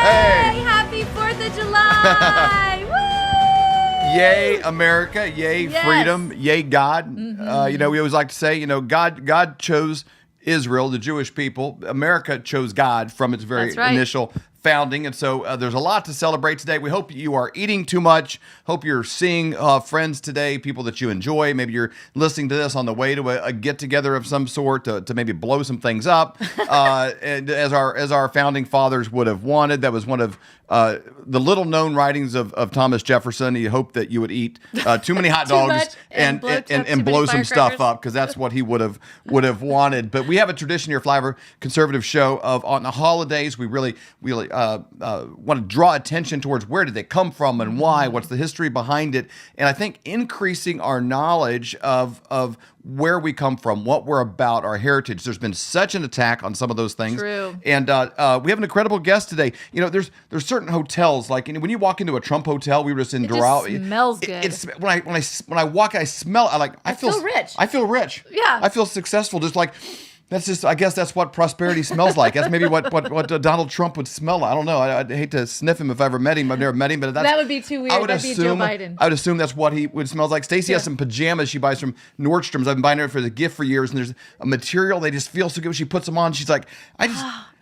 Hey! Happy 4th of July! Woo! Yay, America. Yay, Yes. freedom. Yay, God. We always like to say, God chose Israel, the Jewish people. America chose God from its very That's right. initial founding. And so there's a lot to celebrate today. We hope you are eating too much. Hope you're seeing friends today, people that you enjoy. Maybe you're listening to this on the way to a get-together of some sort to maybe blow some things up. And as our founding fathers would have wanted. That was one of the little-known writings of Thomas Jefferson. He hoped that you would eat too many hot dogs and blow some stuff up, because that's what he would have wanted. But we have a tradition here, Flyover Conservative Show, of on the holidays we really want to draw attention towards where did they come from and why, what's the history behind it, and I think increasing our knowledge of where we come from, what we're about, our heritage. There's been such an attack on some of those things. True. And we have an incredible guest today. There's certain hotels, like when you walk into a Trump hotel, we were just in Doral. It smells good. It's when I walk, I smell. I feel rich. I feel rich. Yeah. I feel successful. Just like. I guess that's what prosperity smells like. That's maybe what Donald Trump would smell like. I don't know. I'd hate to sniff him if I ever met him. I've never met him, but that would be too weird. That'd be Joe Biden. I would assume that's what he would smell like. Stacy has some pajamas she buys from Nordstrom's. I've been buying her for the gift for years, and there's a material. They just feel so good when she puts them on. She's like, it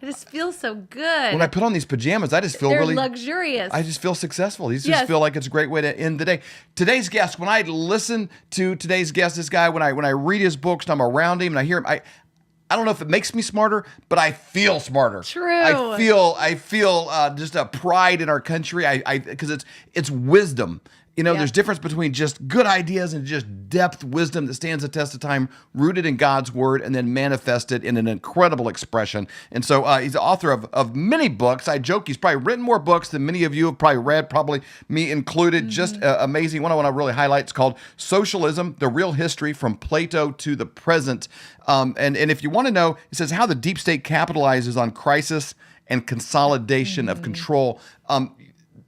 just feels so good. When I put on these pajamas, I just feel They're really luxurious. I just feel successful. These just feel like it's a great way to end the day. Today's guest, when I listen to today's guest, this guy, when I read his books and I'm around him and I hear him, I don't know if it makes me smarter, but I feel smarter. True. I feel just a pride in our country. Because it's wisdom. There's difference between just good ideas and just depth wisdom that stands the test of time, rooted in God's word, and then manifested in an incredible expression. And so he's the author of many books. I joke he's probably written more books than many of you have probably read, probably me included. Mm-hmm. Just amazing. One I want to really highlight is called Socialism, The Real History from Plato to the Present. And if you want to know, it says how the deep state capitalizes on crisis and consolidation of control.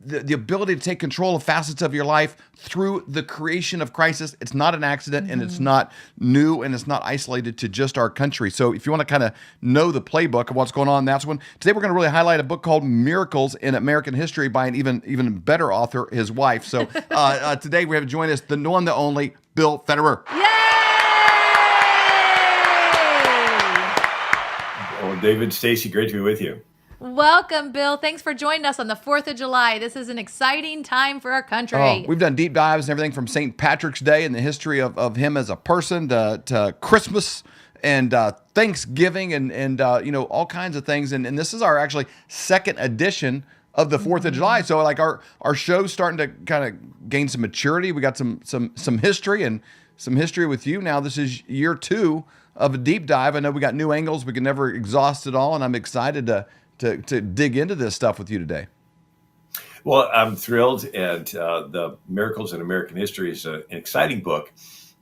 The ability to take control of facets of your life through the creation of crisis. It's not an accident, and it's not new, and it's not isolated to just our country. So if you want to kind of know the playbook of what's going on, that's one. Today we're going to really highlight a book called Miracles in American History by an even better author, his wife. So today we have to join us the one, the only, Bill Federer. Yay! Well, David, Stacy, great to be with you. Welcome, Bill. Thanks for joining us on the 4th of July. This is an exciting time for our country. We've done deep dives and everything from St. Patrick's Day and the history of him as a person to Christmas and Thanksgiving and all kinds of things. And this is our actually second edition of the 4th of July. So like our show's starting to kind of gain some maturity. We got some history and some history with you. Now this is year 2 of a deep dive. I know we got new angles. We can never exhaust it all. And I'm excited to dig into this stuff with you today. Well, I'm thrilled, and the Miracles in American History is an exciting book.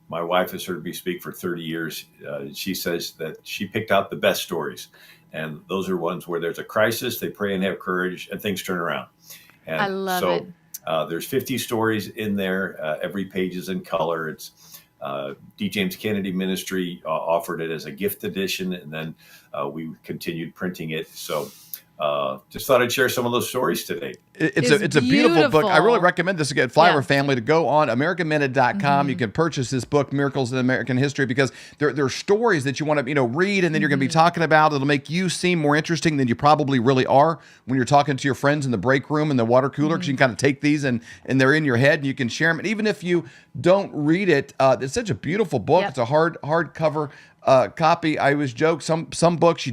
My wife has heard me speak for 30 years. She says that she picked out the best stories, and those are ones where there's a crisis, they pray and have courage, and things turn around. And I love it. There's 50 stories in there. Every page is in color. It's D. James Kennedy Ministry offered it as a gift edition, and then we continued printing it. So just thought I'd share some of those stories today. It's a beautiful book. I really recommend this again, Flyover family, to go on AmericanMinute.com. You can purchase this book, Miracles in American History, because there are stories that you want to read, and then you're going to be talking about. It'll make you seem more interesting than you probably really are when you're talking to your friends in the break room and the water cooler, because you can kind of take these and they're in your head and you can share them. And even if you don't read it, it's such a beautiful book. It's a hardcover copy. I always joke, some books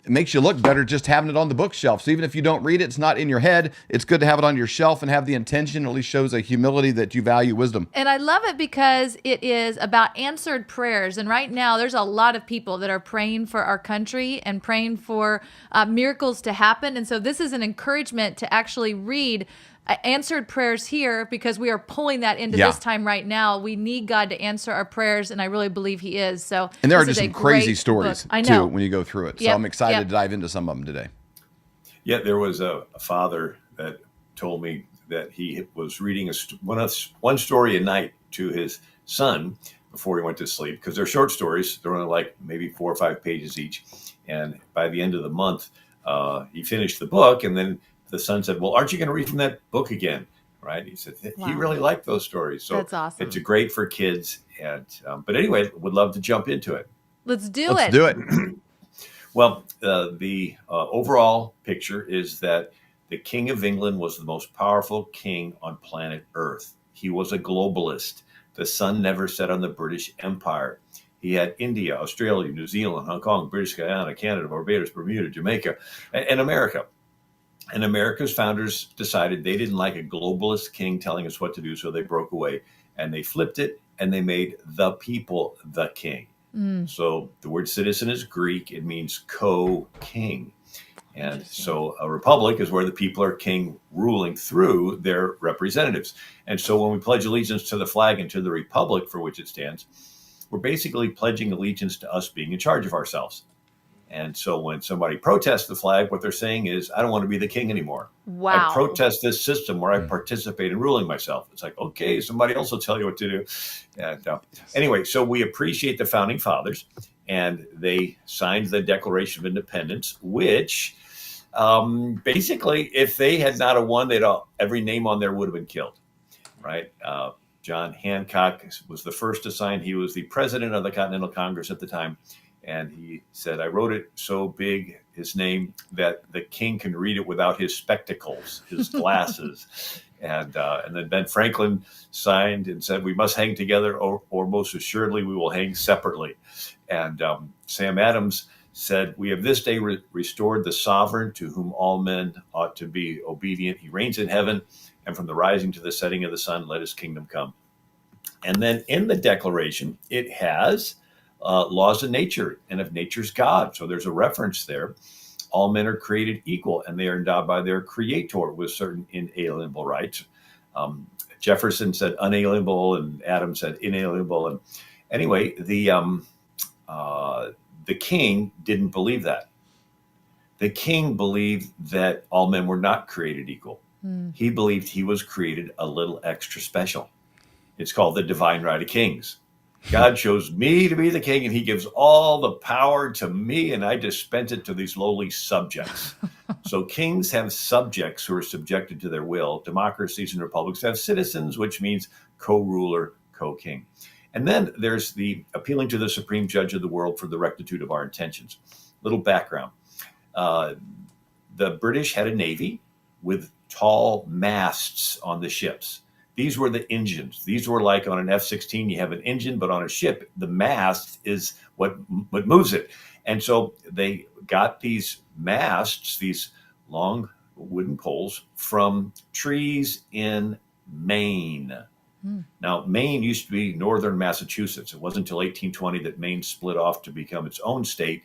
it makes you look better just having it on the bookshelf. So even if you don't read it, it's not in your head. It's good to have it on your shelf and have the intention. At least shows a humility that you value wisdom. And I love it because it is about answered prayers. And right now, there's a lot of people that are praying for our country and praying for miracles to happen. And so this is an encouragement to actually read answered prayers here, because we are pulling that into this time right now. We need God to answer our prayers, and I really believe He is. So, and there are just some crazy stories too when you go through it. So Yep. I'm excited to dive into some of them today. Yeah, there was a father that told me that he was reading one story a night to his son before he went to sleep, because they're short stories. They're only like maybe 4 or 5 pages each. And by the end of the month, he finished the book, and then the son said, well, aren't you going to read from that book again? Right? He said, he Wow. really liked those stories. So That's awesome. it's great for kids. And but anyway, would love to jump into it. Let's do Let's it. do it. Well, the overall picture is that the King of England was the most powerful king on planet Earth. He was a globalist. The sun never set on the British Empire. He had India, Australia, New Zealand, Hong Kong, British Guyana, Canada, Barbados, Bermuda, Jamaica, and America. And America's founders decided they didn't like a globalist king telling us what to do, so they broke away and they flipped it and they made the people the king. So the word citizen is Greek. It means co-king. And so a republic is where the people are king ruling through their representatives. And so when we pledge allegiance to the flag and to the republic for which it stands, we're basically pledging allegiance to us being in charge of ourselves. And so when somebody protests the flag, what they're saying is, I don't want to be the king anymore. Wow. I protest this system where I participate in ruling myself. It's like, okay, somebody else will tell you what to do. And anyway, so we appreciate the founding fathers, and they signed the Declaration of Independence, which basically, if they had not have won, every name on there would have been killed, right? John Hancock was the first to sign. He was the president of the Continental Congress at the time. And he said, I wrote it so big, his name, that the king can read it without his spectacles, his glasses. And then Ben Franklin signed and said, we must hang together or most assuredly we will hang separately. And Sam Adams said, we have this day restored the sovereign to whom all men ought to be obedient. He reigns in heaven, and from the rising to the setting of the sun, let his kingdom come. And then in the Declaration, it has laws of nature and of nature's God. So there's a reference there. All men are created equal, and they are endowed by their creator with certain inalienable rights. Jefferson said unalienable, and Adams said inalienable. And anyway, the king didn't believe that. The king believed that all men were not created equal. He believed he was created a little extra special. It's called the divine right of kings. God chose me to be the king, and he gives all the power to me, and I dispense it to these lowly subjects. So kings have subjects who are subjected to their will. Democracies and republics have citizens, which means co-ruler, co-king. And then there's the appealing to the supreme judge of the world for the rectitude of our intentions. Little background. The British had a navy with tall masts on the ships. These were the engines. These were like on an F-16, you have an engine, but on a ship, the mast is what moves it. And so they got these masts, these long wooden poles, from trees in Maine. Now, Maine used to be northern Massachusetts. It wasn't until 1820 that Maine split off to become its own state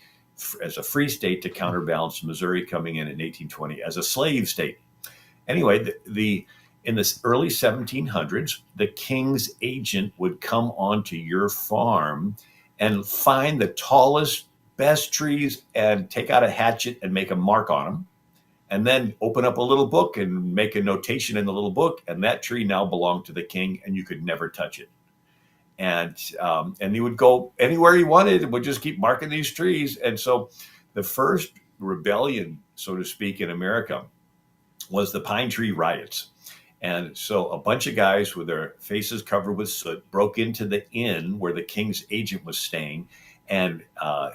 as a free state to counterbalance Missouri coming in 1820 as a slave state. Anyway, in the early 1700s, the king's agent would come onto your farm and find the tallest, best trees and take out a hatchet and make a mark on them, and then open up a little book and make a notation in the little book, and that tree now belonged to the king, and you could never touch it. And he would go anywhere he wanted and would just keep marking these trees. And so the first rebellion, so to speak, in America was the Pine Tree Riots. And so a bunch of guys with their faces covered with soot broke into the inn where the king's agent was staying, and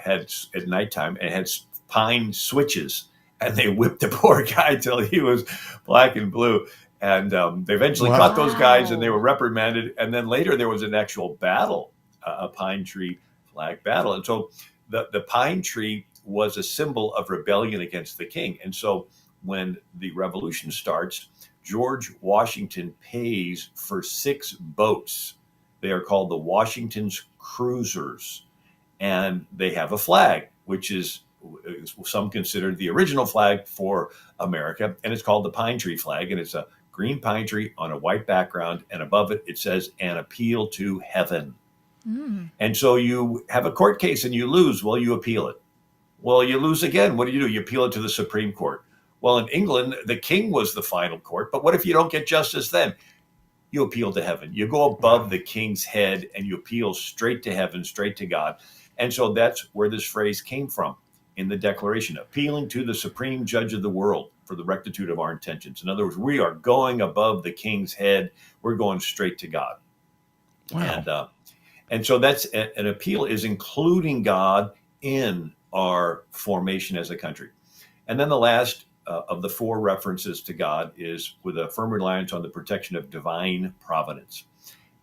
had at nighttime and had pine switches, and they whipped the poor guy till he was black and blue. And they eventually caught those guys, and they were reprimanded. And then later there was an actual battle, a pine tree flag battle. And so the pine tree was a symbol of rebellion against the king. And so when the revolution starts, George Washington pays for 6 boats. They are called the Washington's Cruisers, and they have a flag, which is some consider the original flag for America, and it's called the Pine Tree flag, and it's a green pine tree on a white background, and above it, it says, an appeal to heaven. And so you have a court case and you lose. Well, you appeal it. Well, you lose again. What do? You appeal it to the Supreme Court. Well, in England, the king was the final court. But what if you don't get justice then? You appeal to heaven. You go above the king's head and you appeal straight to heaven, straight to God. And so that's where this phrase came from in the Declaration, appealing to the supreme judge of the world for the rectitude of our intentions. In other words, we are going above the king's head. We're going straight to God. Wow. And so that's an appeal, is including God in our formation as a country. And then the last of the four references to God is with a firm reliance on the protection of divine providence.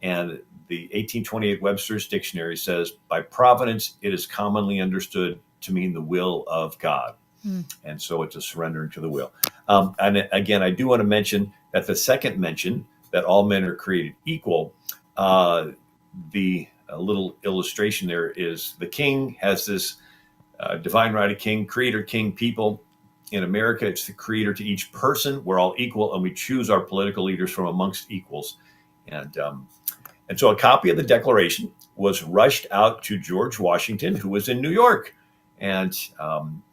And the 1828 Webster's Dictionary says, by providence, it is commonly understood to mean the will of God. And so it's a surrendering to the will. And again, I do want to mention that the second mention, that all men are created equal, the little illustration there is the king has this divine right of king, creator, king, people. In America, it's the creator to each person. We're all equal, and we choose our political leaders from amongst equals. And so a copy of the Declaration was rushed out to George Washington, who was in New York. And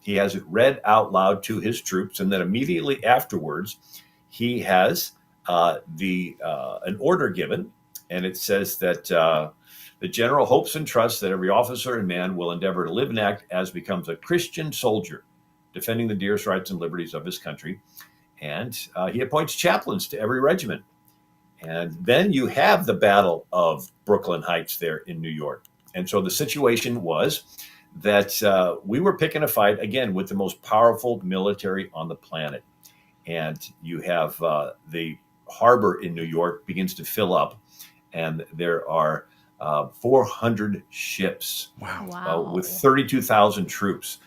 he has it read out loud to his troops. And then immediately afterwards, he has an order given. And it says that the general hopes and trusts that every officer and man will endeavor to live and act as becomes a Christian soldier, defending the dearest rights and liberties of his country. And he appoints chaplains to every regiment. And then you have the Battle of Brooklyn Heights there in New York. And so the situation was that we were picking a fight, again, with the most powerful military on the planet. And you have the harbor in New York begins to fill up, and there are 400 ships with 32,000 troops.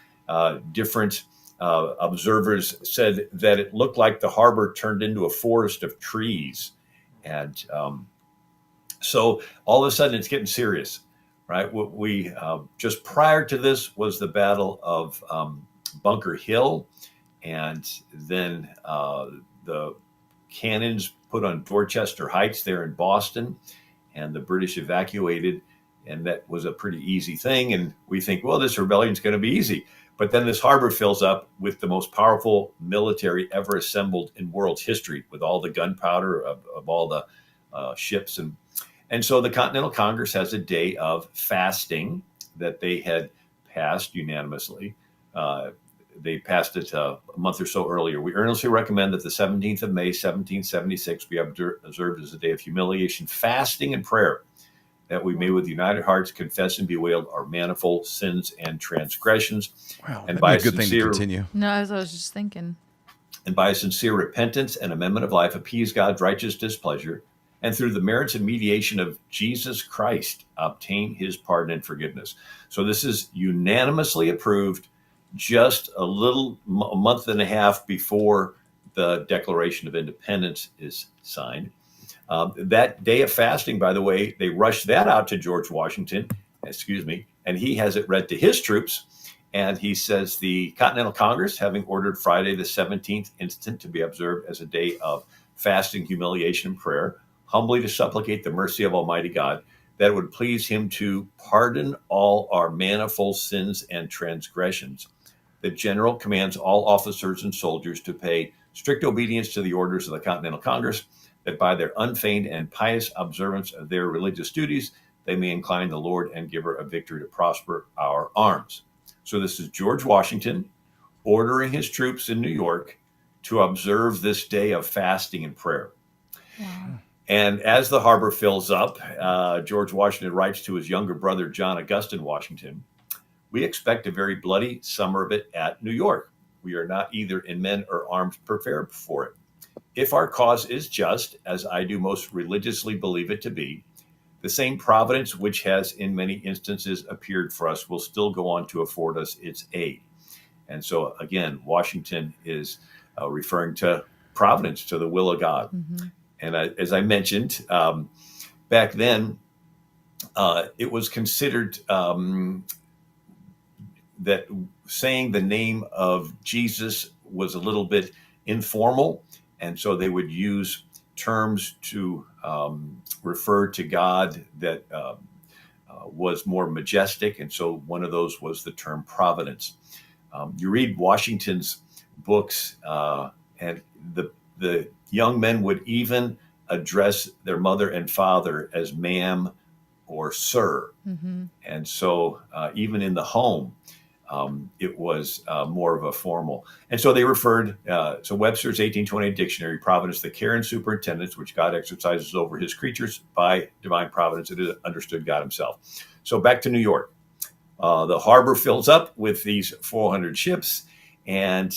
Different observers said that it looked like the harbor turned into a forest of trees. And so all of a sudden it's getting serious, right? We just prior to this was the Battle of Bunker Hill, and then the cannons put on Dorchester Heights there in Boston, and the British evacuated, and that was a pretty easy thing. And we think, well, this rebellion is going to be easy. But then this harbor fills up with the most powerful military ever assembled in world history, with all the gunpowder of all the ships. And so the Continental Congress has a day of fasting that they had passed unanimously. They passed it a month or so earlier. We earnestly recommend that the 17th of May, 1776 be observed as a day of humiliation, fasting, and prayer, that we may with united hearts confess and bewail our manifold sins and transgressions. Wow, and that'd by be a good thing to continue. No, as I was just thinking. And by a sincere repentance and amendment of life, appease God's righteous displeasure, and through the merits and mediation of Jesus Christ, obtain his pardon and forgiveness. So this is unanimously approved just a month and a half before the Declaration of Independence is signed. That day of fasting, by the way, they rushed that out to George Washington, and he has it read to his troops. And he says the Continental Congress, having ordered Friday the 17th instant to be observed as a day of fasting, humiliation, and prayer, humbly to supplicate the mercy of Almighty God, that it would please him to pardon all our manifold sins and transgressions. The general commands all officers and soldiers to pay strict obedience to the orders of the Continental Congress, that by their unfeigned and pious observance of their religious duties, they may incline the Lord and Giver of victory to prosper our arms. So this is George Washington ordering his troops in New York to observe this day of fasting and prayer. Wow. And as the harbor fills up, George Washington writes to his younger brother, John Augustine Washington, we expect a very bloody summer of it at New York. We are not either in men or arms prepared for it. If our cause is just, as I do most religiously believe it to be, the same providence which has in many instances appeared for us will still go on to afford us its aid. And so, again, Washington is referring to providence, to the will of God. Mm-hmm. And as I mentioned, back then, it was considered that saying the name of Jesus was a little bit informal. And so they would use terms to refer to God that was more majestic. And so one of those was the term providence. You read Washington's books, and the young men would even address their mother and father as ma'am or sir. Mm-hmm. And so even in the home, it was more of a formal. And so they referred, so Webster's 1828 dictionary, providence, the care and superintendence which God exercises over his creatures by divine providence, it is understood God himself. So back to New York. The harbor fills up with these 400 ships, and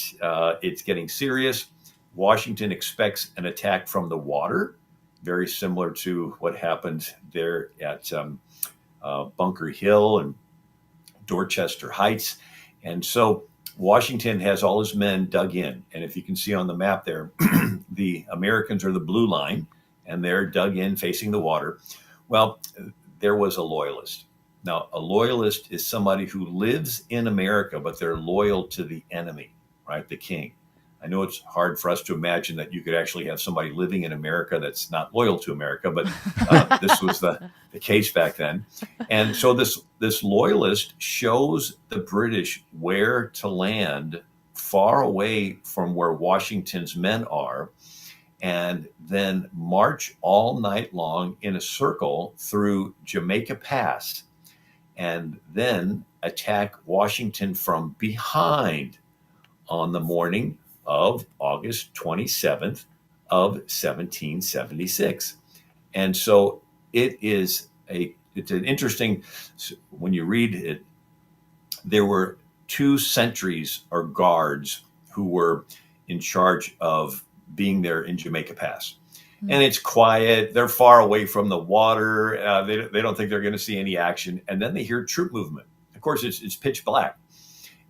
it's getting serious. Washington expects an attack from the water, very similar to what happened there at Bunker Hill and Dorchester Heights. And so Washington has all his men dug in. And if you can see on the map there, the Americans are the blue line, and they're dug in facing the water. Well, there was a loyalist. Now, a loyalist is somebody who lives in America, but they're loyal to the enemy, right? The king. I know it's hard for us to imagine that you could actually have somebody living in America that's not loyal to America, but this was the case back then. And so this loyalist shows the British where to land far away from where Washington's men are, and then march all night long in a circle through Jamaica Pass, and then attack Washington from behind on the morning of August 27th of 1776. And so it's an interesting, when you read it, there were 2 sentries or guards who were in charge of being there in Jamaica Pass. And it's quiet. They're far away from the water. They don't think they're going to see any action. And then they hear troop movement. Of course, it's pitch black.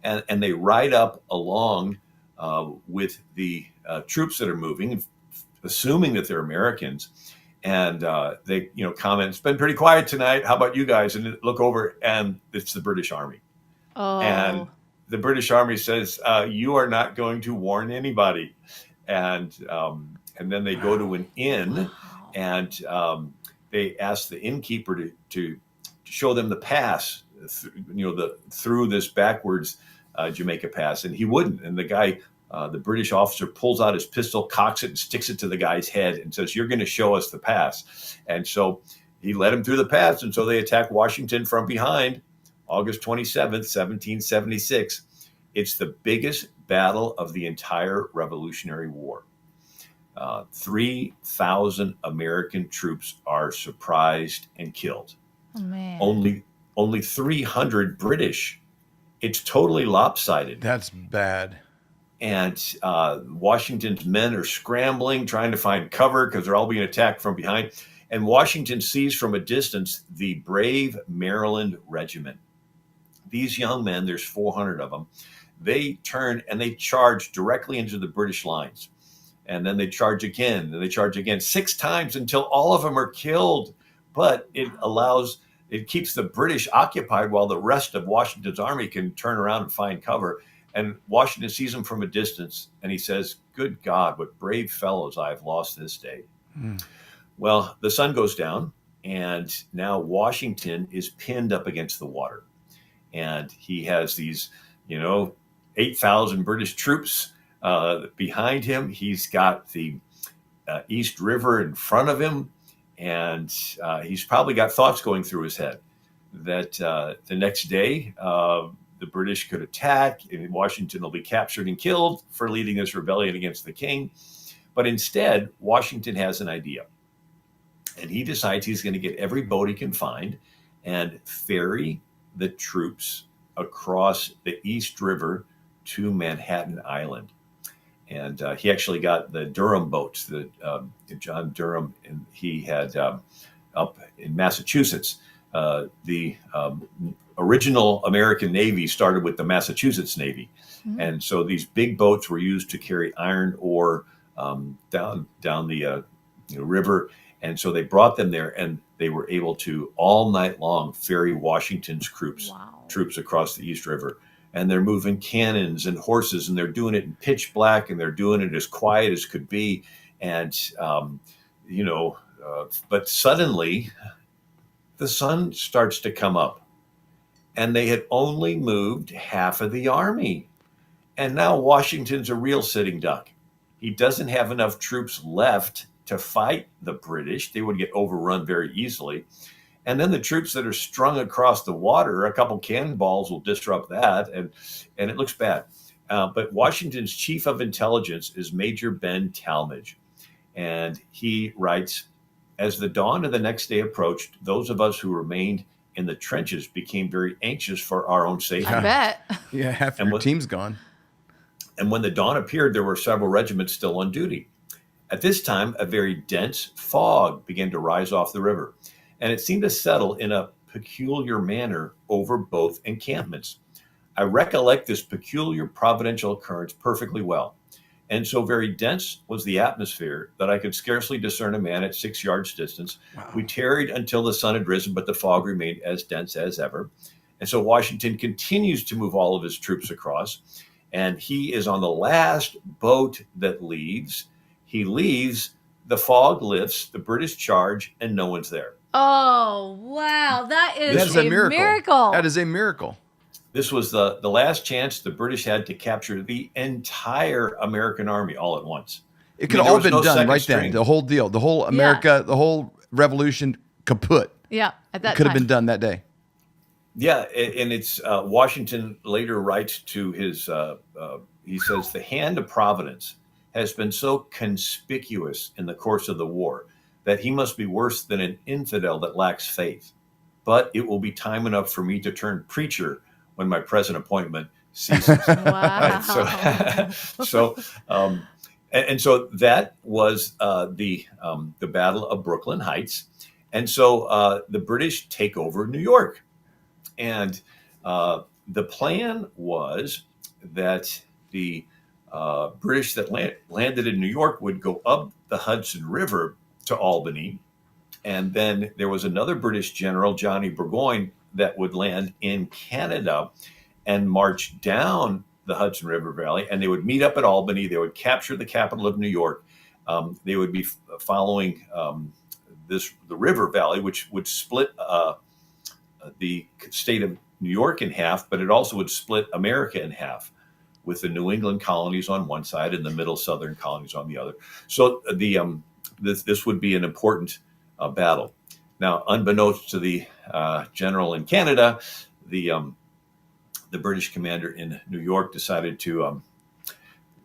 And they ride up along with the troops that are moving, assuming that they're Americans. And they comment, it's been pretty quiet tonight. How about you guys? And look over, and it's the British Army. Oh. And the British Army says, you are not going to warn anybody. And then they go to an inn, and they ask the innkeeper to show them the pass, through this backwards Jamaica Pass, and he wouldn't. And the guy, the British officer, pulls out his pistol, cocks it, and sticks it to the guy's head, and says, "You're going to show us the pass." And so he led him through the pass, and so they attacked Washington from behind, August 27th, 1776. It's the biggest battle of the entire Revolutionary War. 3,000 American troops are surprised and killed. Oh, man. Only 300 British. It's totally lopsided. That's bad. And Washington's men are scrambling, trying to find cover because they're all being attacked from behind. And Washington sees from a distance the brave Maryland Regiment. These young men, there's 400 of them, they turn and they charge directly into the British lines. And then they charge again, and they charge again 6 times until all of them are killed. But it keeps the British occupied while the rest of Washington's army can turn around and find cover. And Washington sees them from a distance, and he says, "Good God, what brave fellows I have lost this day." Well, the sun goes down, and now Washington is pinned up against the water. And he has these, 8,000 British troops behind him. He's got the East River in front of him, and he's probably got thoughts going through his head that the next day the British could attack, and Washington will be captured and killed for leading this rebellion against the king. But instead, Washington has an idea, and he decides he's going to get every boat he can find and ferry the troops across the East River to Manhattan Island. And he actually got the Durham boats that John Durham, and he had up in Massachusetts. The original American Navy started with the Massachusetts Navy. And so these big boats were used to carry iron ore down the river. And so they brought them there, and they were able to all night long ferry Washington's troops across the East River. And they're moving cannons and horses, and they're doing it in pitch black, and they're doing it as quiet as could be. And, but suddenly the sun starts to come up, and they had only moved half of the army. And now Washington's a real sitting duck. He doesn't have enough troops left to fight the British. They would get overrun very easily. And then the troops that are strung across the water, a couple cannonballs will disrupt that, and it looks bad. But Washington's chief of intelligence is Major Ben Talmadge. And he writes, as the dawn of the next day approached, those of us who remained in the trenches became very anxious for our own safety. I bet. Yeah, half your team's gone. And when the dawn appeared, there were several regiments still on duty. At this time, a very dense fog began to rise off the river, and it seemed to settle in a peculiar manner over both encampments. I recollect this peculiar providential occurrence perfectly well. And so very dense was the atmosphere that I could scarcely discern a man at 6 yards distance. Wow. We tarried until the sun had risen, but the fog remained as dense as ever. And so Washington continues to move all of his troops across, and he is on the last boat that leaves. He leaves, the fog lifts, the British charge, and no one's there. Oh, wow. That is a miracle. That is a miracle. This was the last chance the British had to capture the entire American army all at once. It could have all been done right then. The whole deal, the whole America, the whole revolution kaput. Yeah, at that time. Could have been done that day. Yeah, and it's Washington later writes to his, he says, the hand of Providence has been so conspicuous in the course of the war that he must be worse than an infidel that lacks faith. But it will be time enough for me to turn preacher when my present appointment ceases. Wow. So that was the Battle of Brooklyn Heights. And so the British take over New York. And the plan was that the British that landed in New York would go up the Hudson River to Albany. And then there was another British general, Johnny Burgoyne, that would land in Canada and march down the Hudson River Valley. And they would meet up at Albany. They would capture the capital of New York. They would be following the river valley, which would split the state of New York in half, but it also would split America in half, with the New England colonies on one side and the middle southern colonies on the other. So this would be an important battle. Now, unbeknownst to the general in Canada, the British commander in New York decided to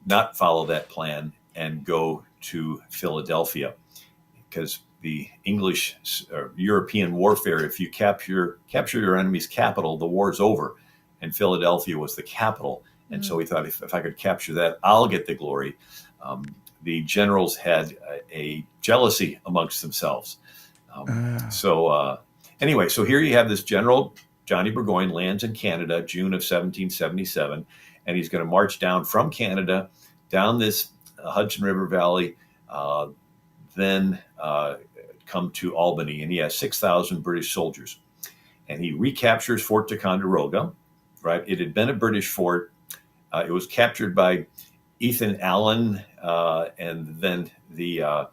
not follow that plan and go to Philadelphia, because the English European warfare, if you capture your enemy's capital, the war's over. And Philadelphia was the capital. And so he thought, if I could capture that, I'll get the glory. The generals had a jealousy amongst themselves. Anyway, so here you have this general, Johnny Burgoyne, lands in Canada, June of 1777, and he's going to march down from Canada, down this Hudson River Valley, then come to Albany, and he has 6,000 British soldiers. And he recaptures Fort Ticonderoga, right? It had been a British fort. It was captured by Ethan Allen, and then the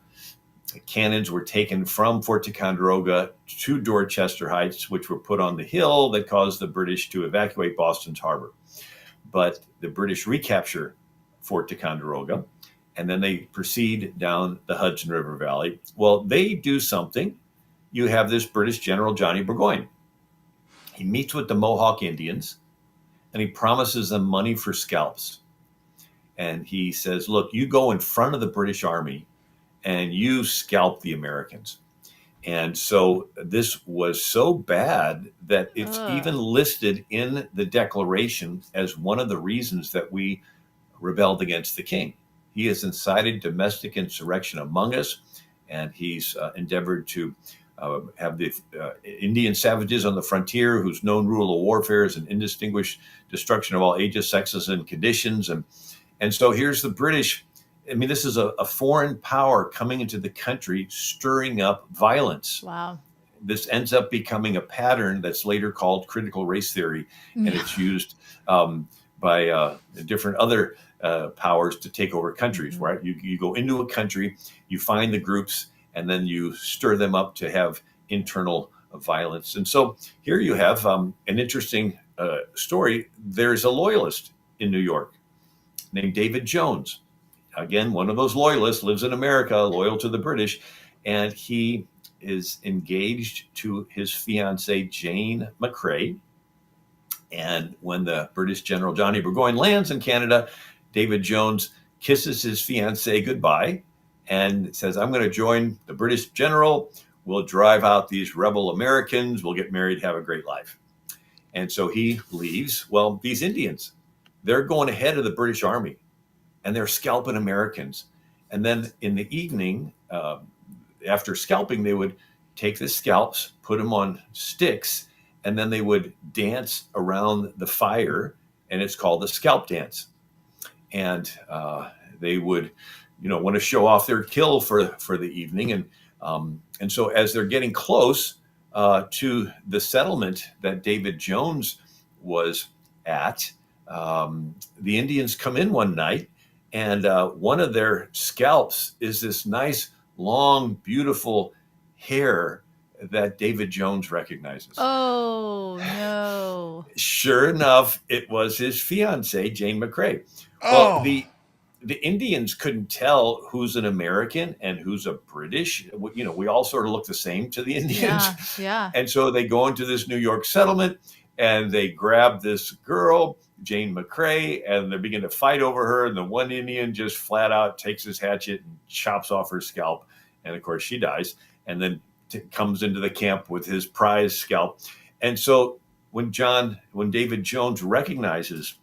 cannons were taken from Fort Ticonderoga to Dorchester Heights, which were put on the hill that caused the British to evacuate Boston's harbor. But the British recapture Fort Ticonderoga, and then they proceed down the Hudson River Valley. Well, they do something. You have this British general, Johnny Burgoyne. He meets with the Mohawk Indians, and he promises them money for scalps. And he says, look, you go in front of the British Army and you scalp the Americans. And so this was so bad that it's even listed in the Declaration as one of the reasons that we rebelled against the king. He has incited domestic insurrection among us, and he's endeavored to have the Indian savages on the frontier, whose known rule of warfare is an indistinguished destruction of all ages, sexes, and conditions. And so here's the British. I mean, this is a foreign power coming into the country, stirring up violence. Wow. This ends up becoming a pattern that's later called critical race theory, and it's used by different other powers to take over countries, right? You go into a country, you find the groups, and then you stir them up to have internal violence. And so here you have an interesting story. There's a loyalist in New York named David Jones. Again, one of those loyalists, lives in America, loyal to the British, and he is engaged to his fiancee, Jane McCrae. And when the British General Johnny Burgoyne lands in Canada, David Jones kisses his fiancée goodbye and says, I'm going to join the British general. We'll drive out these rebel Americans. We'll get married, have a great life. And so he leaves. Well, these Indians, they're going ahead of the British Army and they're scalping Americans. And then in the evening, after scalping, they would take the scalps, put them on sticks, and then they would dance around the fire, and it's called the scalp dance. And they would, want to show off their kill for the evening. And so as they're getting close to the settlement that David Jones was at, the Indians come in one night, and one of their scalps is this nice, long, beautiful hair that David Jones recognizes. Oh, no. Sure enough, it was his fiancée, Jane McCrae. Oh. Well, the Indians couldn't tell who's an American and who's a British. We all sort of look the same to the Indians. Yeah. And so they go into this New York settlement and they grab this girl, Jane McCrae, and they begin to fight over her. And the one Indian just flat out takes his hatchet and chops off her scalp. And of course, she dies. And then comes into the camp with his prize scalp. And so when David Jones recognizes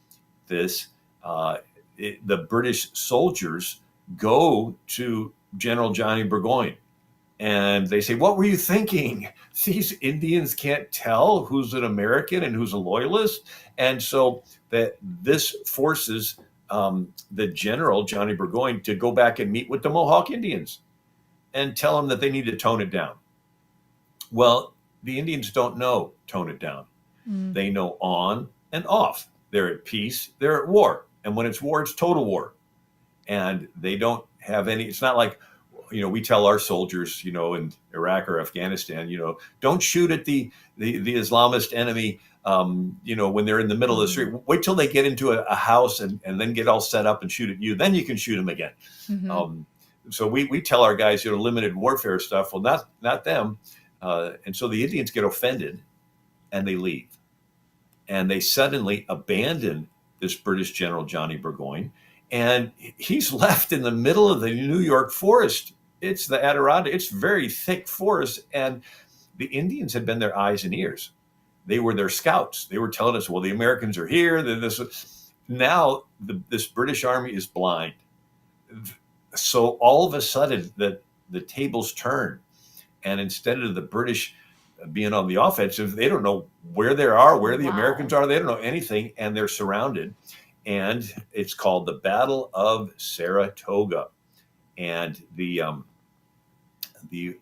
this, the British soldiers go to General Johnny Burgoyne and they say, what were you thinking? These Indians can't tell who's an American and who's a loyalist. And so this forces the General Johnny Burgoyne to go back and meet with the Mohawk Indians and tell them that they need to tone it down. Well, the Indians don't know tone it down. They know on and off. They're at peace, they're at war. And when it's war, it's total war. And they don't have any, it's not like, we tell our soldiers, in Iraq or Afghanistan, don't shoot at the Islamist enemy, when they're in the middle of the street. Wait till they get into a house and then get all set up and shoot at you. Then you can shoot them again. Mm-hmm. So we tell our guys, limited warfare stuff. Well, not them. And so the Indians get offended and they leave. And they suddenly abandon this British General Johnny Burgoyne. And he's left in the middle of the New York forest. It's the Adirondack. It's very thick forest. And the Indians had been their eyes and ears. They were their scouts. They were telling us, well, the Americans are here. Now this British army is blind. So all of a sudden the tables turn. And instead of the British being on the offensive, they don't know where they are, where the Americans are. They don't know anything, and they're surrounded. And it's called the Battle of Saratoga. And the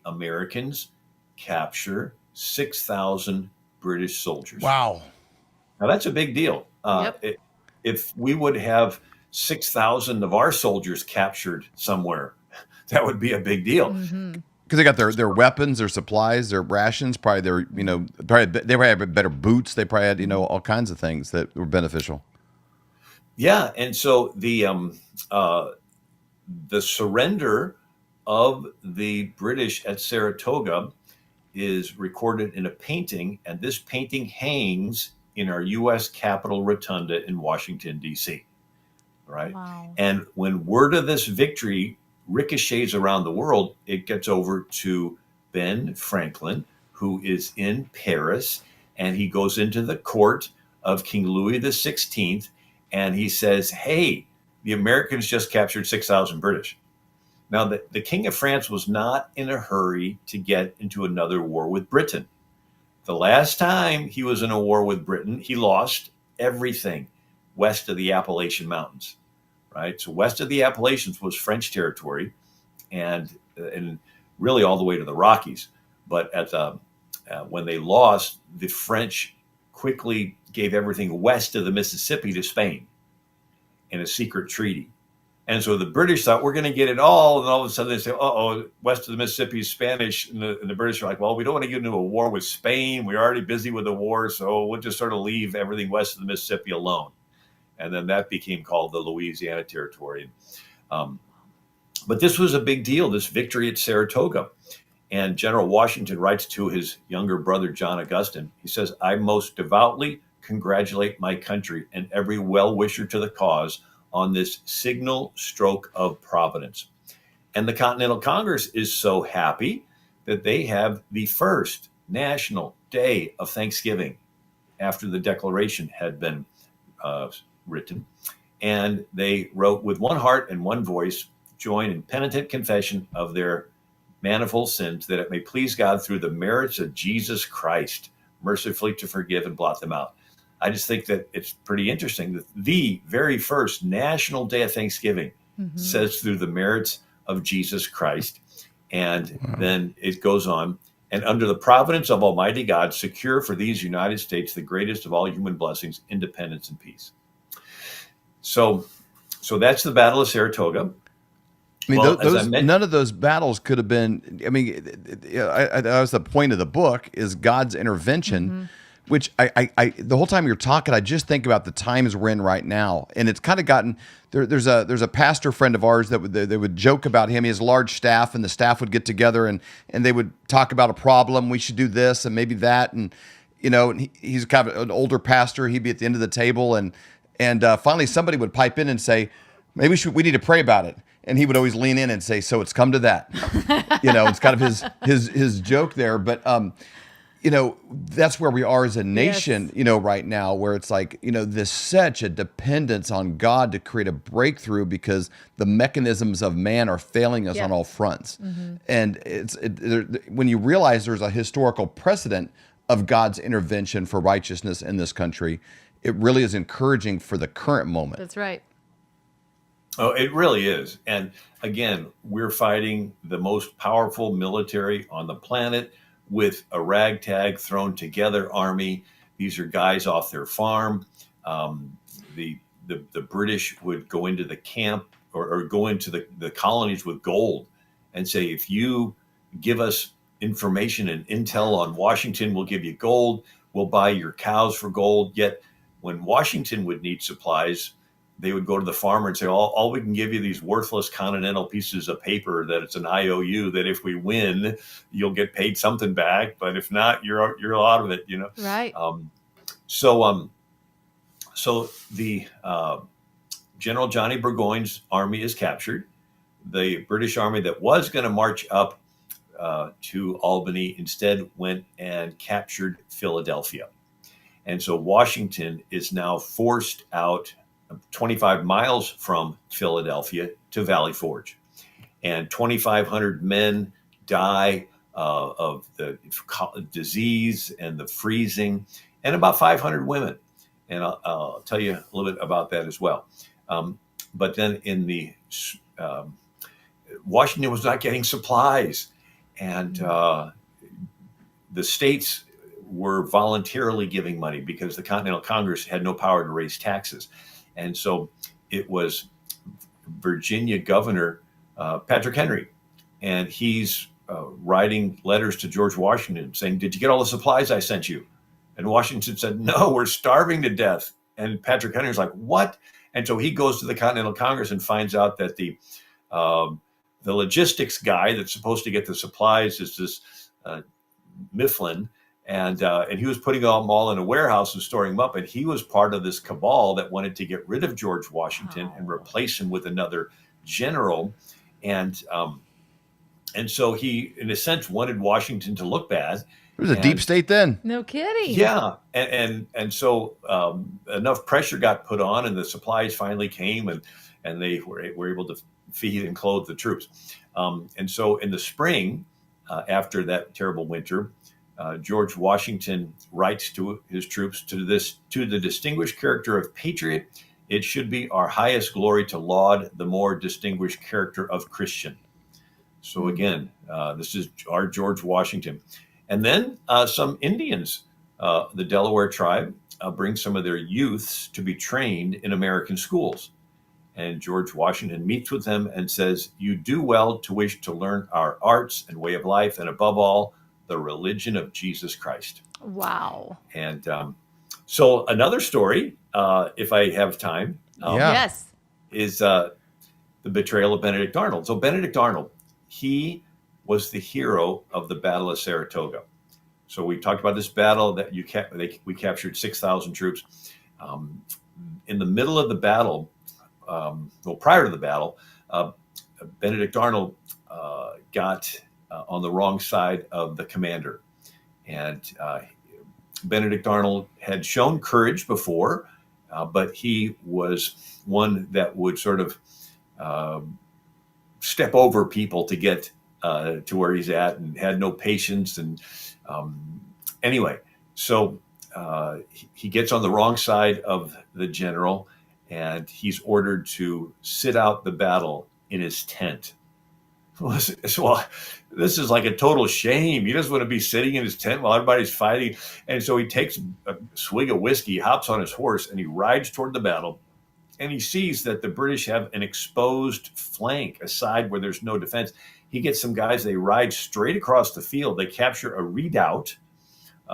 Americans capture 6,000 British soldiers. Wow. Now, that's a big deal. Yep. If we would have 6,000 of our soldiers captured somewhere, that would be a big deal. Mm-hmm. Because they got their weapons, their supplies, their rations, probably they probably had better boots. They probably had, all kinds of things that were beneficial. Yeah. And so the surrender of the British at Saratoga is recorded in a painting. And this painting hangs in our U.S. Capitol Rotunda in Washington, D.C. Right. Wow. And when word of this victory ricochets around the world, it gets over to Ben Franklin, who is in Paris, and he goes into the court of King Louis XVI, and he says, hey, the Americans just captured 6,000 British. Now, the King of France was not in a hurry to get into another war with Britain. The last time he was in a war with Britain, he lost everything west of the Appalachian Mountains. Right, so west of the Appalachians was French territory, and really all the way to the Rockies. But when they lost, the French quickly gave everything west of the Mississippi to Spain in a secret treaty. And so the British thought, we're going to get it all, and all of a sudden they say, west of the Mississippi is Spanish, and the British are like, well, we don't want to get into a war with Spain. We're already busy with the war, so we'll just sort of leave everything west of the Mississippi alone. And then that became called the Louisiana Territory. But this was a big deal, this victory at Saratoga. And General Washington writes to his younger brother, John Augustine. He says, I most devoutly congratulate my country and every well-wisher to the cause on this signal stroke of providence. And the Continental Congress is so happy that they have the first national day of Thanksgiving after the Declaration had been written. And they wrote, with one heart and one voice, join in penitent confession of their manifold sins, that it may please God through the merits of Jesus Christ, mercifully to forgive and blot them out. I just think that it's pretty interesting that the very first national day of Thanksgiving says through the merits of Jesus Christ. And then it goes on, and under the providence of Almighty God, secure for these United States the greatest of all human blessings, independence and peace. So that's the Battle of Saratoga. I mean, Well, none of those battles could have been. I mean, that was the point of the book, is God's intervention, which I the whole time you're talking, I just think about the times we're in right now, and it's kind of gotten. There's a pastor friend of ours that they would joke about him. He has a large staff, and the staff would get together and they would talk about a problem. We should do this and maybe that, and and he's kind of an older pastor. He'd be at the end of the table, and finally somebody would pipe in and say, maybe we need to pray about it. And he would always lean in and say, so it's come to that. It's kind of his joke there. But, that's where we are as a nation, right now, where it's like, there's such a dependence on God to create a breakthrough because the mechanisms of man are failing us on all fronts. And when you realize there's a historical precedent of God's intervention for righteousness in this country, it really is encouraging for the current moment. That's right. Oh, it really is. And again, we're fighting the most powerful military on the planet with a ragtag thrown together army. These are guys off their farm. The British would go into the camp or go into the colonies with gold and say, if you give us information and intel on Washington, we'll give you gold. We'll buy your cows for gold. Yet when Washington would need supplies, they would go to the farmer and say, all we can give you these worthless continental pieces of paper that it's an IOU, that if we win, you'll get paid something back. But if not, you're out of it, Right. So the General Johnny Burgoyne's army is captured. The British army that was going to march up to Albany instead went and captured Philadelphia. And so Washington is now forced out 25 miles from Philadelphia to Valley Forge. And 2,500 men die of the disease and the freezing, and about 500 women. And I'll tell you a little bit about that as well. But then Washington was not getting supplies, and the states were voluntarily giving money because the Continental Congress had no power to raise taxes. And so it was Virginia Governor Patrick Henry, and he's writing letters to George Washington saying, did you get all the supplies I sent you? And Washington said, no, we're starving to death. And Patrick Henry's like, what? And so he goes to the Continental Congress and finds out that the logistics guy that's supposed to get the supplies is this Mifflin. And he was putting them all in a warehouse and storing them up. And he was part of this cabal that wanted to get rid of George Washington and replace him with another general. And so he, in a sense, wanted Washington to look bad. It was a deep state then. No kidding. Yeah. And so enough pressure got put on, and the supplies finally came, and they were able to feed and clothe the troops. And so in the spring, after that terrible winter, George Washington writes to his troops, to the distinguished character of patriot, it should be our highest glory to laud the more distinguished character of Christian. So again, this is our George Washington. And then some Indians, the Delaware tribe, bring some of their youths to be trained in American schools. And George Washington meets with them and says, you do well to wish to learn our arts and way of life, and above all, the religion of Jesus Christ. Wow. And so another story, if I have time, Yes, is the betrayal of Benedict Arnold. So Benedict Arnold, he was the hero of the Battle of Saratoga. So we talked about this battle that we captured 6,000 troops. In the middle of the battle, prior to the battle, Benedict Arnold got on the wrong side of the commander. And Benedict Arnold had shown courage before, but he was one that would sort of step over people to get to where he's at, and had no patience. And anyway, so he gets on the wrong side of the general, and he's ordered to sit out the battle in his tent. Well, this is like a total shame. He doesn't want to be sitting in his tent while everybody's fighting. And so he takes a swig of whiskey, hops on his horse, and he rides toward the battle. And he sees that the British have an exposed flank, a side where there's no defense. He gets some guys, they ride straight across the field. They capture a redoubt,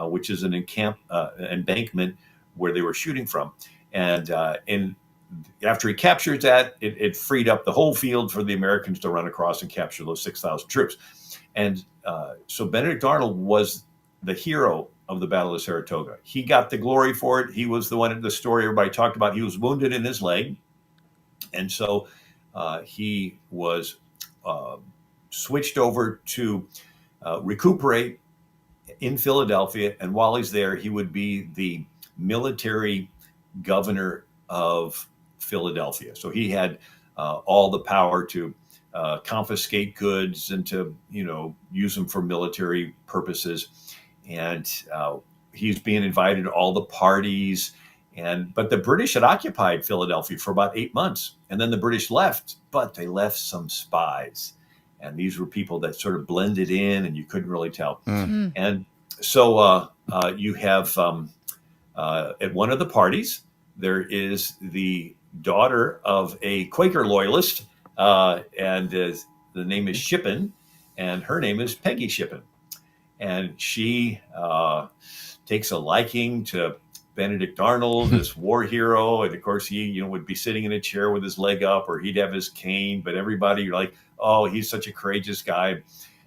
which is an embankment where they were shooting from. And after he captures that, it freed up the whole field for the Americans to run across and capture those 6,000 troops. And so Benedict Arnold was the hero of the Battle of Saratoga. He got the glory for it. He was the one in the story everybody talked about. He was wounded in his leg. And so he was switched over to recuperate in Philadelphia. And while he's there, he would be the military governor of Philadelphia. So he had all the power to confiscate goods and to, use them for military purposes. And he's being invited to all the parties. But the British had occupied Philadelphia for about 8 months. And then the British left, but they left some spies. And these were people that sort of blended in and you couldn't really tell. Mm-hmm. And so you have at one of the parties, there is the daughter of a Quaker loyalist, and the name is Shippen, and her name is Peggy Shippen. And she takes a liking to Benedict Arnold, this war hero. And of course, he would be sitting in a chair with his leg up, or he'd have his cane. But everybody like, oh, he's such a courageous guy.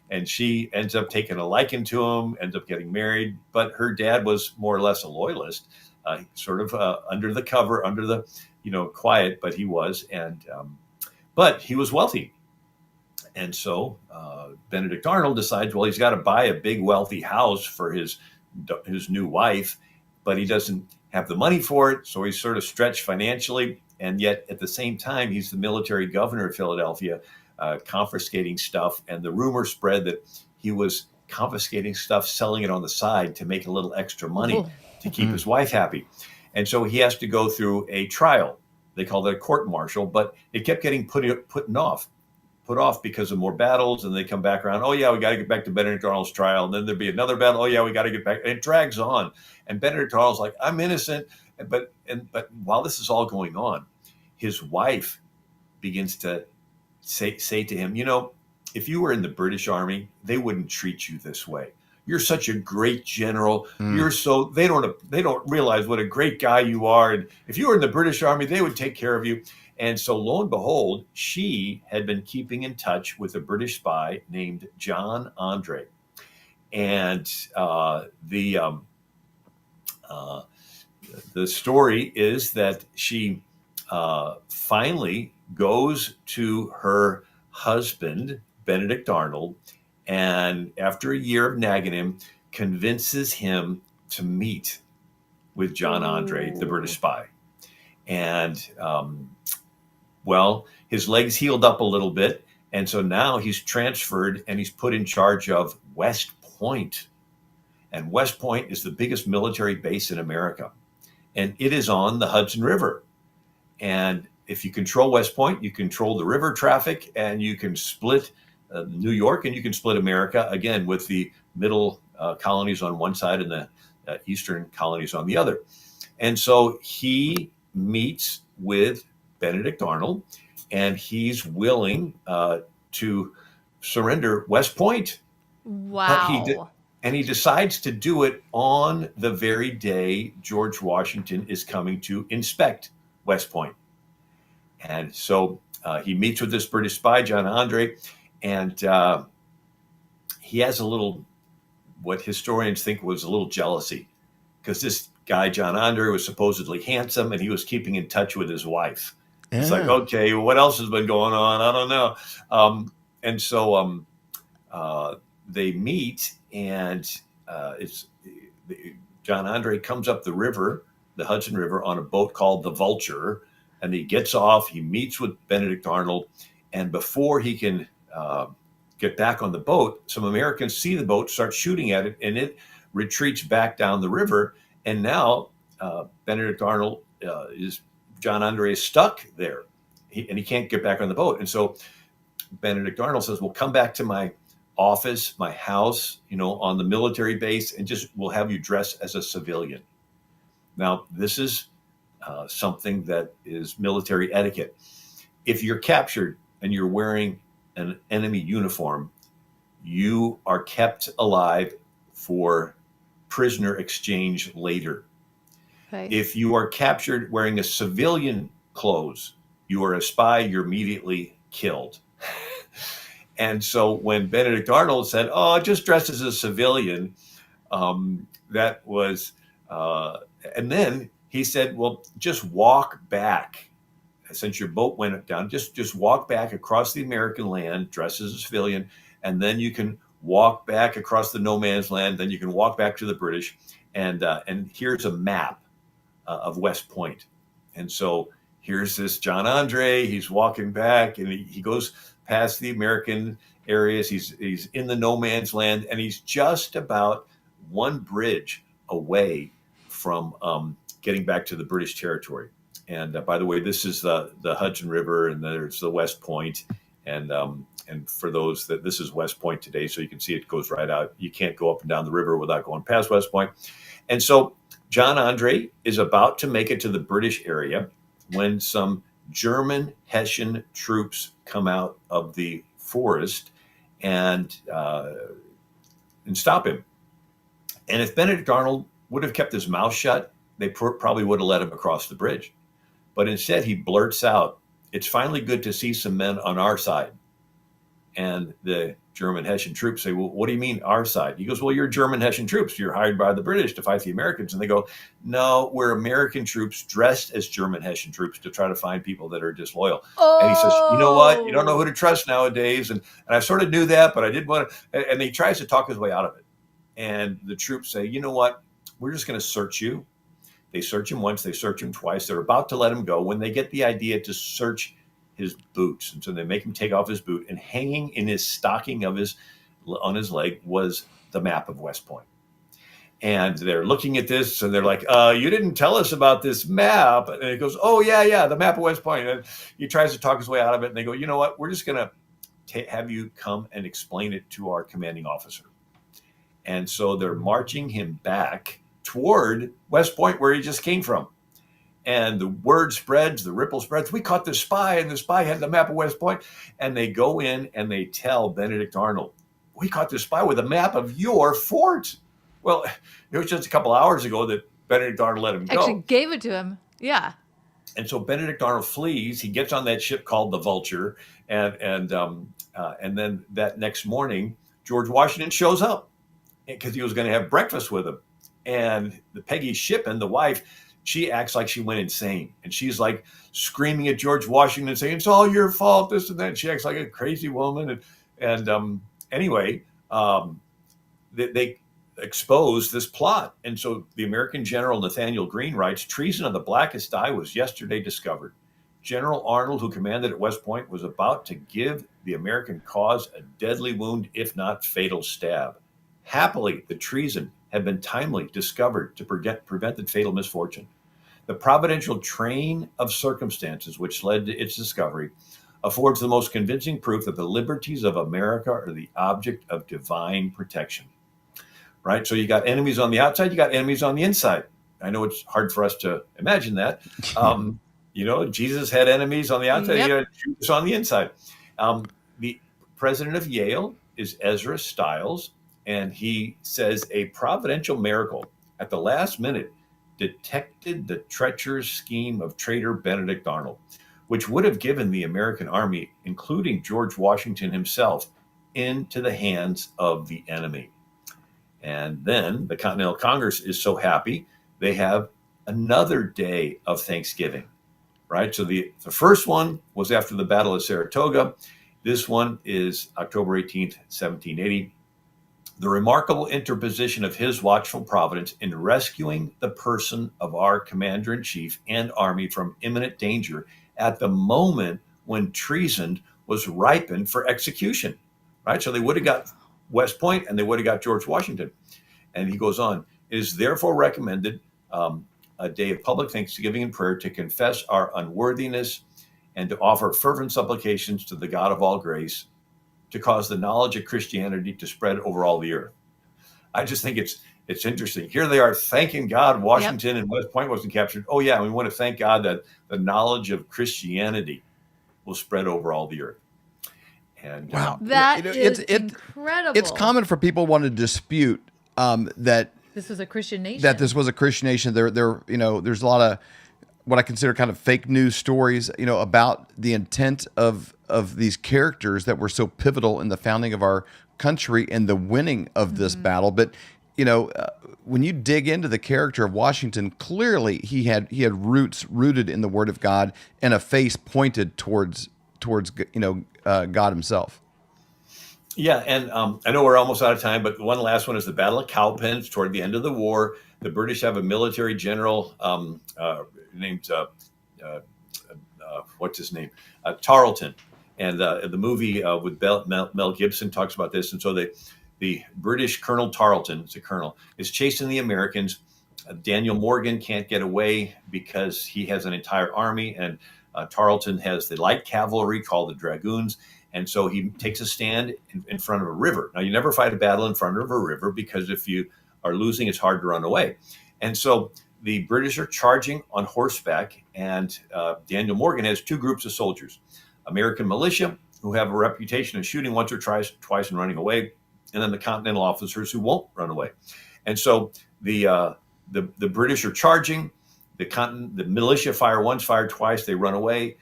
And she ends up taking a liking to him, ends up getting married. But her dad was more or less a loyalist, sort of under the cover, under the, quiet, but he was. And but he was wealthy. And so Benedict Arnold decides, well, he's got to buy a big wealthy house for his new wife, but he doesn't have the money for it. So he's sort of stretched financially. And yet at the same time, he's the military governor of Philadelphia, confiscating stuff. And the rumor spread that he was confiscating stuff, selling it on the side to make a little extra money to keep his wife happy. And so he has to go through a trial. They called it a court-martial, but it kept getting put off because of more battles. And they come back around. Oh yeah, we got to get back to Benedict Arnold's trial. And then there'd be another battle. Oh yeah, we got to get back. And it drags on. And Benedict Arnold's like, I'm innocent. But while this is all going on, his wife begins to say to him, if you were in the British Army, they wouldn't treat you this way. You're such a great general. They don't realize what a great guy you are. And if you were in the British Army, they would take care of you. And so lo and behold, she had been keeping in touch with a British spy named John Andre. And the story is that she finally goes to her husband, Benedict Arnold, and after a year of nagging him, convinces him to meet with John Andre, the British spy. And, his legs healed up a little bit. And so now he's transferred and he's put in charge of West Point. And West Point is the biggest military base in America. And it is on the Hudson River. And if you control West Point, you control the river traffic, and you can split New York, and you can split America, again, with the middle colonies on one side and the eastern colonies on the other. And so he meets with Benedict Arnold, and he's willing to surrender West Point. Wow. And he decides to do it on the very day George Washington is coming to inspect West Point. And so he meets with this British spy, John Andre, and he has a little, what historians think was a little jealousy, because this guy, John Andre, was supposedly handsome and he was keeping in touch with his wife. It's like, okay, what else has been going on? I don't know. And so they meet, and John Andre comes up the river, the Hudson River, on a boat called the Vulture, and he gets off. He meets with Benedict Arnold, and before he can get back on the boat, some Americans see the boat, start shooting at it, and it retreats back down the river. And now Benedict Arnold John Andre is stuck there, and he can't get back on the boat. And so Benedict Arnold says, well, come back to my office, my house, on the military base, and we'll have you dress as a civilian. Now, this is something that is military etiquette. If you're captured and you're wearing an enemy uniform, you are kept alive for prisoner exchange later. Okay. If you are captured wearing a civilian clothes, you are a spy, you're immediately killed. And so when Benedict Arnold said, oh, just dress as a civilian, that was, and then he said, well, just walk back. Since your boat went down, just walk back across the American land, dress as a civilian, and then you can walk back across the no man's land. Then you can walk back to the British, and here's a map of West Point. And so here's this John Andre. He's walking back, and he goes past the American areas. He's in the no man's land, and he's just about one bridge away from getting back to the British territory. And by the way, this is the Hudson River, and there's the West Point. And for those that this is West Point today, so you can see it goes right out. You can't go up and down the river without going past West Point. And so John Andre is about to make it to the British area when some German Hessian troops come out of the forest and stop him. And if Benedict Arnold would have kept his mouth shut, they probably would have let him across the bridge. But instead, he blurts out, "It's finally good to see some men on our side." And the German Hessian troops say, "Well, what do you mean our side?" He goes, "Well, you're German Hessian troops. You're hired by the British to fight the Americans." And they go, "No, we're American troops dressed as German Hessian troops to try to find people that are disloyal." Oh. And he says, "You know what? You don't know who to trust nowadays." And I sort of knew that, but I didn't want to. And he tries to talk his way out of it. And the troops say, "You know what? We're just going to search you." They search him once, they search him twice. They're about to let him go when they get the idea to search his boots. And so they make him take off his boot, and hanging in his stocking on his leg was the map of West Point. And they're looking at this, and they're like, "You didn't tell us about this map." And he goes, "Oh, yeah, the map of West Point." And he tries to talk his way out of it, and they go, "You know what? We're just going to have you come and explain it to our commanding officer." And so they're marching him back toward West Point, where he just came from. And the word spreads, the ripple spreads. "We caught the spy, and the spy had the map of West Point." And they go in and they tell Benedict Arnold, "We caught the spy with a map of your fort." Well, it was just a couple hours ago that Benedict Arnold let him go. Actually gave it to him. Yeah. And so Benedict Arnold flees. He gets on that ship called the Vulture. And then that next morning, George Washington shows up because he was going to have breakfast with him. And the Peggy Shippen, the wife, she acts like she went insane. And she's like screaming at George Washington, saying, "It's all your fault, this and that." And she acts like a crazy woman. Anyway, they expose this plot. And so the American general Nathaniel Greene writes, "Treason of the blackest dye was yesterday discovered. General Arnold, who commanded at West Point, was about to give the American cause a deadly wound, if not fatal stab. Happily, the treason had been timely discovered to prevent the fatal misfortune. The providential train of circumstances which led to its discovery affords the most convincing proof that the liberties of America are the object of divine protection." Right? So you got enemies on the outside, you got enemies on the inside. I know it's hard for us to imagine that. Jesus had enemies on the outside, He had Judas on the inside. The president of Yale is Ezra Stiles. And he says a providential miracle at the last minute detected the treacherous scheme of traitor Benedict Arnold, which would have given the American army, including George Washington himself, into the hands of the enemy. And then the Continental Congress is so happy, they have another day of Thanksgiving, right? So the first one was after the Battle of Saratoga. This one is October 18th, 1780. The remarkable interposition of his watchful providence in rescuing the person of our commander-in-chief and army from imminent danger at the moment when treason was ripened for execution, right? So they would have got West Point and they would have got George Washington. And he goes on, it is therefore recommended a day of public thanksgiving and prayer to confess our unworthiness and to offer fervent supplications to the God of all grace to cause the knowledge of Christianity to spread over all the earth. I just think it's interesting. Here they are thanking God Washington and West Point wasn't captured. Oh yeah, we want to thank God that the knowledge of Christianity will spread over all the earth. And wow, that is incredible. It's common for people want to dispute that this was a Christian nation. That this was a Christian nation. There, there's a lot of what I consider kind of fake news stories, about the intent of these characters that were so pivotal in the founding of our country and the winning of this battle. But, when you dig into the character of Washington, clearly he had roots rooted in the Word of God and a face pointed towards God himself. Yeah, and I know we're almost out of time, but one last one is the Battle of Cowpens toward the end of the war. The British have a military general named what's his name, Tarleton, and the movie with Mel Gibson talks about this. And so the British Colonel Tarleton, it's a colonel, is chasing the Americans. Daniel Morgan can't get away because he has an entire army, and Tarleton has the light cavalry called the Dragoons. And so he takes a stand in front of a river. Now, you never fight a battle in front of a river because if you are losing, it's hard to run away. And so the British are charging on horseback, and Daniel Morgan has two groups of soldiers, American militia, who have a reputation of shooting once or twice and running away, and then the Continental officers who won't run away. And so the British are charging. The militia fire once, fire twice, they run away.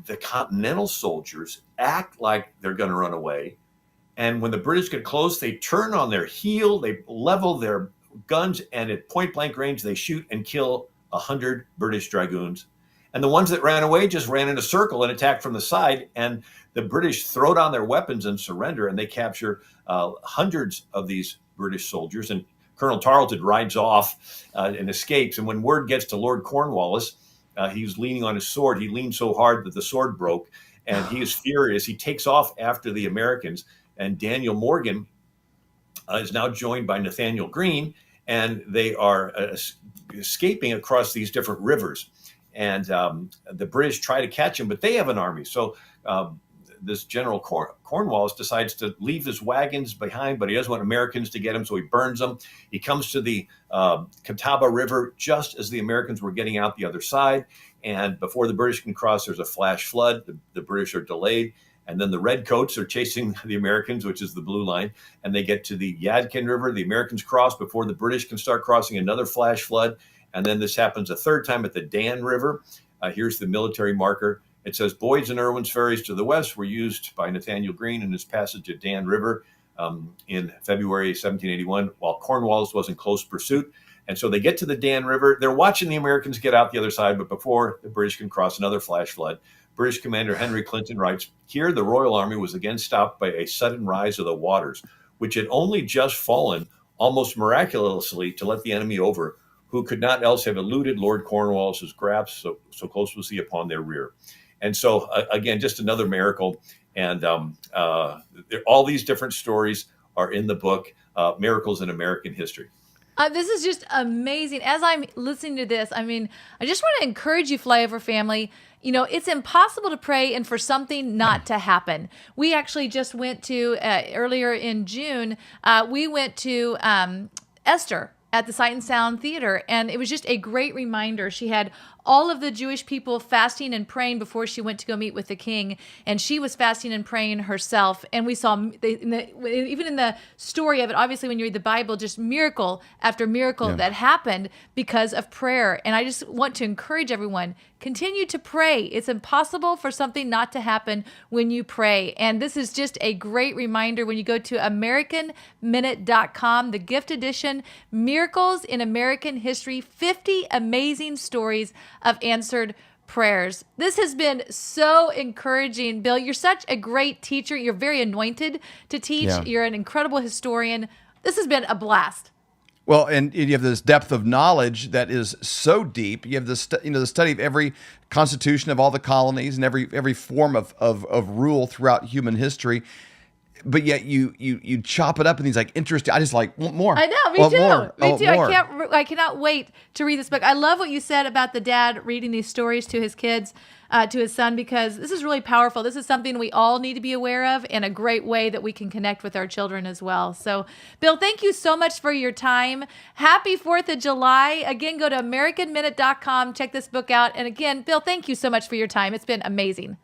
The Continental soldiers act like they're going to run away. And when the British get close, they turn on their heel, they level their guns, and at point blank range, they shoot and kill 100 British Dragoons. And the ones that ran away just ran in a circle and attacked from the side. And the British throw down their weapons and surrender, and they capture hundreds of these British soldiers. And Colonel Tarleton rides off and escapes. And when word gets to Lord Cornwallis, he was leaning on his sword. He leaned so hard that the sword broke, and he is furious. He takes off after the Americans, and Daniel Morgan is now joined by Nathaniel Greene, and they are escaping across these different rivers. And the British try to catch him, but they have an army. So this General Cornwallis decides to leave his wagons behind, but he doesn't want Americans to get him, so he burns them. He comes to the Catawba River just as the Americans were getting out the other side. And before the British can cross, there's a flash flood. The British are delayed. And then the Redcoats are chasing the Americans, which is the blue line. And they get to the Yadkin River. The Americans cross before the British can start crossing, another flash flood. And then this happens a third time at the Dan River. Here's the military marker. It says Boyd's and Irwin's ferries to the west were used by Nathaniel Greene in his passage at Dan River in February 1781, while Cornwallis was in close pursuit. And so they get to the Dan River. They're watching the Americans get out the other side, but before the British can cross, another flash flood. British Commander Henry Clinton writes, here the Royal Army was again stopped by a sudden rise of the waters, which had only just fallen almost miraculously to let the enemy over, who could not else have eluded Lord Cornwallis's grasp, so close was he upon their rear. And so, again, just another miracle. And all these different stories are in the book, Miracles in American History. This is just amazing. As I'm listening to this, I mean, I just want to encourage you, Flyover family. You know, it's impossible to pray and for something not to happen. We actually just went to, earlier in June, we went to Esther at the Sight and Sound Theater, and it was just a great reminder. She had all of the Jewish people fasting and praying before she went to go meet with the king. And she was fasting and praying herself. And we saw, even in the story of it, obviously when you read the Bible, just miracle after miracle that happened because of prayer. And I just want to encourage everyone, continue to pray. It's impossible for something not to happen when you pray. And this is just a great reminder when you go to AmericanMinute.com, the gift edition, Miracles in American History, 50 amazing stories of answered prayers. This has been so encouraging. Bill, you're such a great teacher. You're very anointed to teach. Yeah. You're an incredible historian. This has been a blast. Well, and you have this depth of knowledge that is so deep. You have this, the study of every constitution of all the colonies and every form of rule throughout human history. But yet you chop it up in these like interesting. I just like want more. I know, me Want too. more. Me Want too. more. I cannot wait to read this book. I love what you said about the dad reading these stories to his kids, to his son, because this is really powerful. This is something we all need to be aware of, and a great way that we can connect with our children as well. So, Bill, thank you so much for your time. Happy 4th of July. Again, go to AmericanMinute.com. Check this book out. And again, Bill, thank you so much for your time. It's been amazing.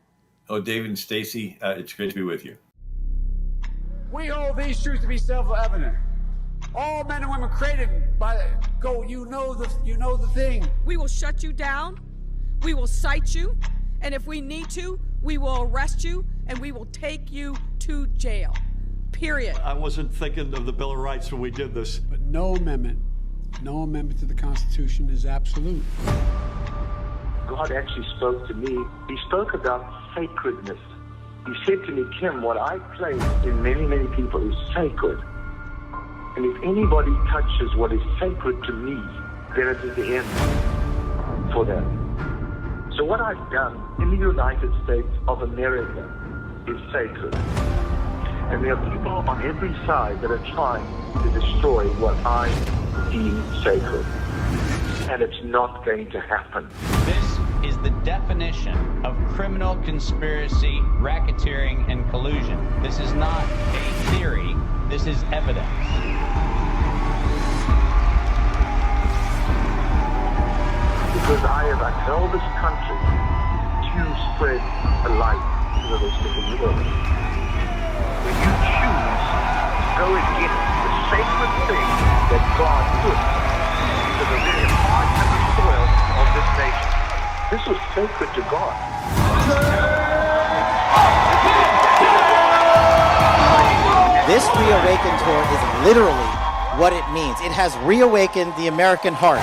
Oh, David and Stacy, it's great to be with you. We hold these truths to be self-evident. All men and women created by the you know the thing. We will shut you down. We will cite you. And if we need to, we will arrest you and we will take you to jail. Period. I wasn't thinking of the Bill of Rights when we did this. But no amendment to the Constitution is absolute. God actually spoke to me. He spoke about sacredness. He said to me, Kim, what I place in many, many people is sacred. And if anybody touches what is sacred to me, then it is the end for them. So what I've done in the United States of America is sacred. And there are people on every side that are trying to destroy what I deem sacred. And it's not going to happen. This is the definition of criminal conspiracy, racketeering, and collusion. This is not a theory. This is evidence. Because I have upheld this country to spread the light to the rest of the world. When you choose to go against the sacred thing that God put to the very heart and the soil of this nation, this was sacred to God. This ReAwaken tour is literally what it means. It has reawakened the American heart.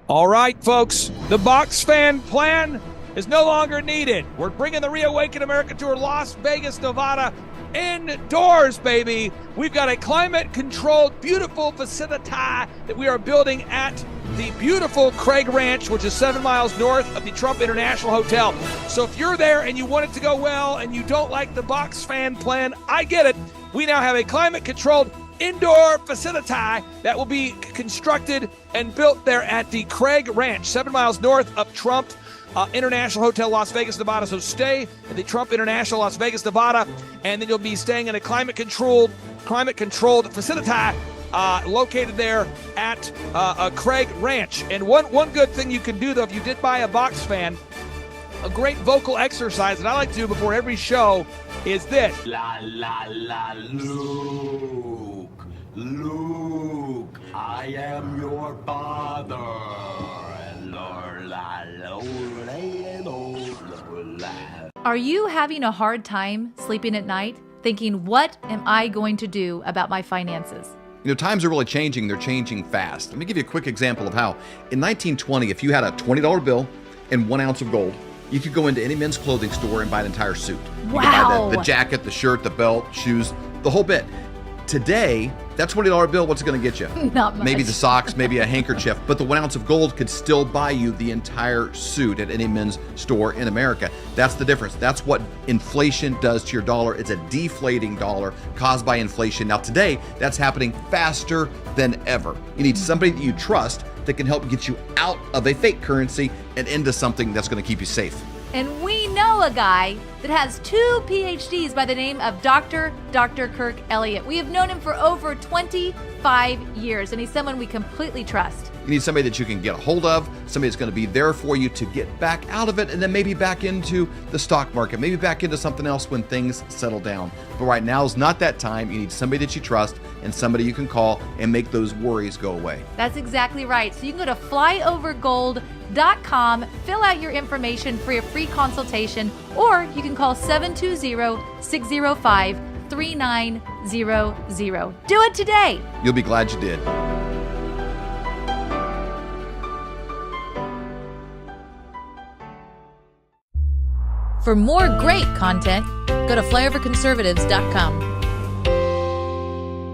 All right, folks, the box fan plan is no longer needed. We're bringing the ReAwaken America tour Las Vegas, Nevada indoors, baby. We've got a climate-controlled, beautiful facility that we are building at the beautiful Craig Ranch, which is 7 miles north of the Trump International Hotel. So if you're there and you want it to go well and you don't like the box fan plan, I get it. We now have a climate-controlled indoor facility that will be constructed and built there at the Craig Ranch, 7 miles north of Trump International Hotel, Las Vegas, Nevada. So stay at the Trump International, Las Vegas, Nevada, and then you'll be staying in a climate-controlled facility located there at Craig Ranch. And one good thing you can do, though, if you did buy a box fan, a great vocal exercise that I like to do before every show is this. La, la, la, Luke, I am your father. Are you having a hard time sleeping at night, thinking, what am I going to do about my finances? Times are really changing. They're changing fast. Let me give you a quick example of how. In 1920, if you had a $20 bill and 1 ounce of gold, you could go into any men's clothing store and buy an entire suit. You could buy the jacket, the shirt, the belt, shoes, the whole bit. Today, that $20 bill, what's it going to get you? Not much. Maybe the socks, maybe a handkerchief, but the 1 ounce of gold could still buy you the entire suit at any men's store in America. That's the difference. That's what inflation does to your dollar. It's a deflating dollar caused by inflation. Now today, that's happening faster than ever. You need somebody that you trust that can help get you out of a fake currency and into something that's going to keep you safe. And we know a guy that has 2 PhDs by the name of Dr. Kirk Elliott. We have known him for over 25 years, and he's someone we completely trust. You need somebody that you can get a hold of, somebody that's going to be there for you to get back out of it, and then maybe back into the stock market, maybe back into something else when things settle down. But right now is not that time. You need somebody that you trust and somebody you can call and make those worries go away. That's exactly right. So you can go to flyovergold.com, fill out your information for a free consultation, or you can call 720-605-3900. Do it today. You'll be glad you did. For more great content, go to flyoverconservatives.com.